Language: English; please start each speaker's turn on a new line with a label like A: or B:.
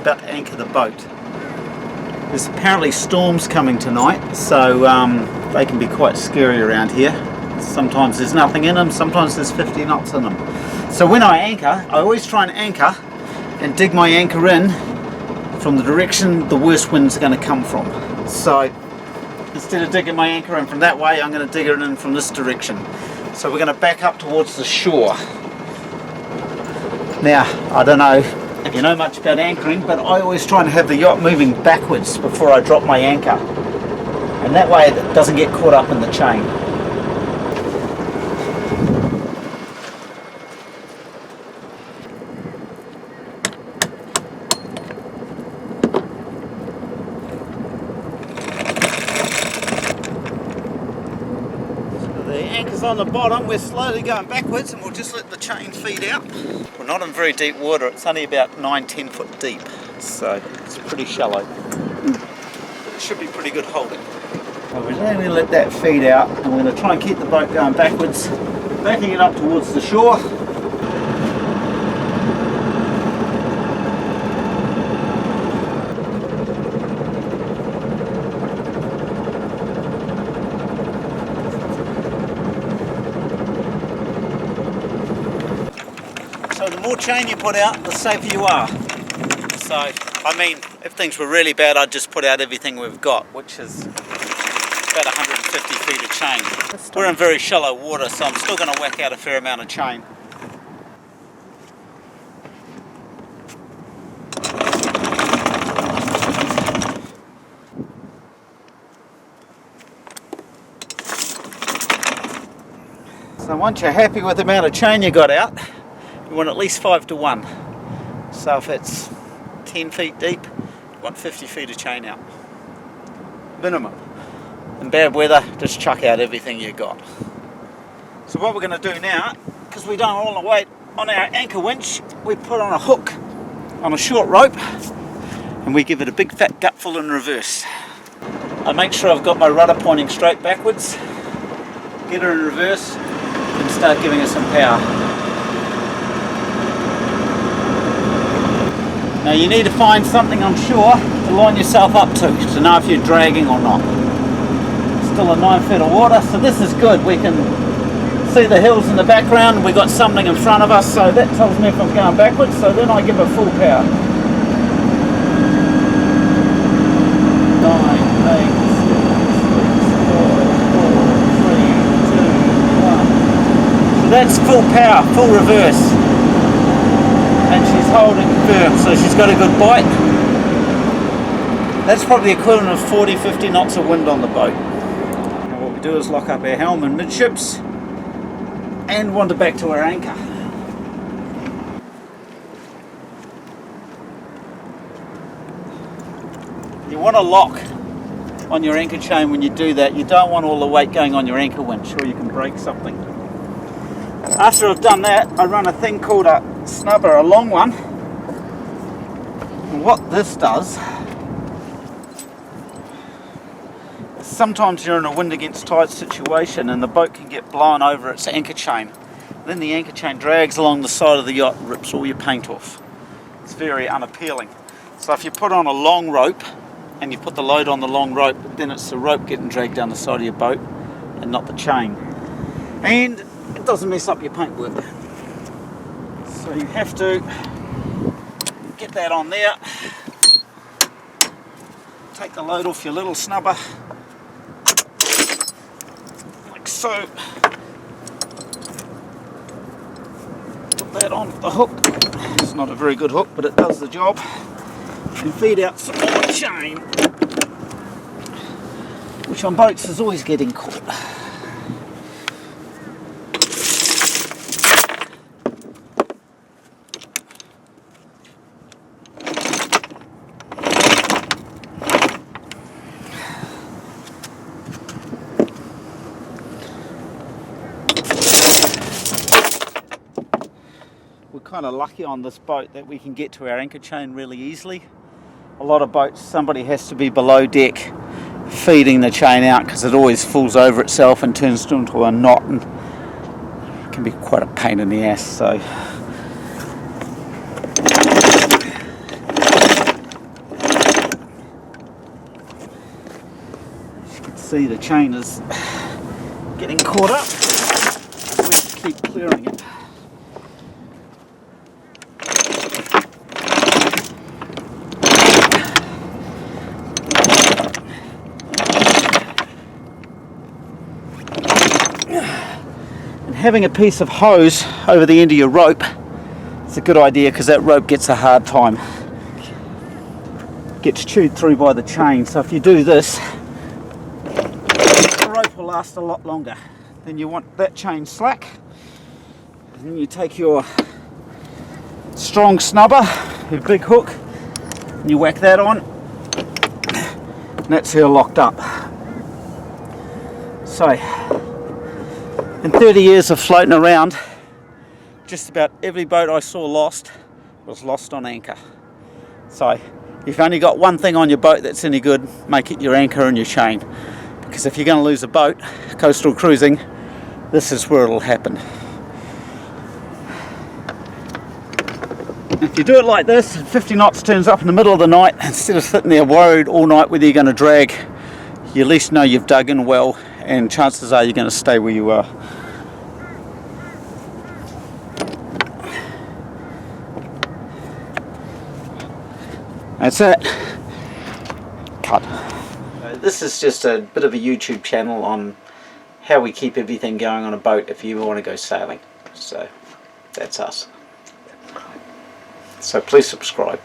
A: about to anchor the boat. There's apparently storms coming tonight, so they can be quite scary around here. Sometimes there's nothing in them, sometimes there's 50 knots in them. So when I anchor, I always try and anchor and dig my anchor in from the direction the worst wind's going to come from. So instead of digging my anchor in from that way, I'm going to dig it in from this direction. So we're going to back up towards the shore. Now, I don't know if you know much about anchoring, but I always try and have the yacht moving backwards before I drop my anchor. And that way it doesn't get caught up in the chain. On the bottom, we're slowly going backwards and we'll just let the chain feed out. We're not in very deep water, it's only about 9-10 foot deep, so it's pretty shallow. It should be pretty good holding. So we're going to let that feed out and we're going to try and keep the boat going backwards, backing it up towards the shore. So the more chain you put out, the safer you are. So, I mean, if things were really bad, I'd just put out everything we've got, which is about 150 feet of chain. We're in very shallow water, so I'm still going to whack out a fair amount of chain. So once you're happy with the amount of chain you got out, you want at least 5 to 1. So if it's 10 feet deep, you want 50 feet of chain out. Minimum. In bad weather, just chuck out everything you got. So what we're going to do now, because we don't have all the weight on our anchor winch, we put on a hook on a short rope and we give it a big fat gutful in reverse. I make sure I've got my rudder pointing straight backwards, get her in reverse and start giving her some power. Now you need to find something on shore to line yourself up to know if you're dragging or not. Still a 9 feet of water, so this is good. We can see the hills in the background, we've got something in front of us, so that tells me if I'm going backwards, so then I give it full power. 9, 8, 6, 5, 4, 3, 2, 1. So that's full power, full reverse. And she's holding firm, so she's got a good bite. That's probably equivalent of 40-50 knots of wind on the boat. Now what we do is lock up our helm and midships and wander back to our anchor. You want to lock on your anchor chain when you do that. You don't want all the weight going on your anchor winch or you can break something. After I've done that, I run a thing called a snubber, a long one. And what this does, sometimes you're in a wind against tide situation and the boat can get blown over its anchor chain. Then the anchor chain drags along the side of the yacht and rips all your paint off. It's very unappealing. So if you put on a long rope and you put the load on the long rope, then it's the rope getting dragged down the side of your boat and not the chain. And it doesn't mess up your paintwork. So you have to get that on there, take the load off your little snubber, like so. Put that on the hook. It's not a very good hook, but it does the job. And feed out some more chain, which on boats is always getting caught. We're kind of lucky on this boat that we can get to our anchor chain really easily. A lot of boats, somebody has to be below deck feeding the chain out because it always falls over itself and turns into a knot, and it can be quite a pain in the ass. So see the chain is getting caught up. We just keep clearing it. And having a piece of hose over the end of your rope is a good idea, because that rope gets a hard time. Gets chewed through by the chain. So if you do this, the rope will last a lot longer. Then you want that chain slack, and then you take your strong snubber, your big hook, and you whack that on, and that's her locked up. So in 30 years of floating around, just about every boat I saw lost was lost on anchor. So if you've only got one thing on your boat that's any good, make it your anchor and your chain. Because if you're going to lose a boat, coastal cruising, this is where it'll happen. If you do it like this, 50 knots turns up in the middle of the night, instead of sitting there worried all night whether you're going to drag, you at least know you've dug in well, and chances are you're going to stay where you are. That's it. Cut. This is just a bit of a YouTube channel on how we keep everything going on a boat if you want to go sailing. So that's us. So please subscribe.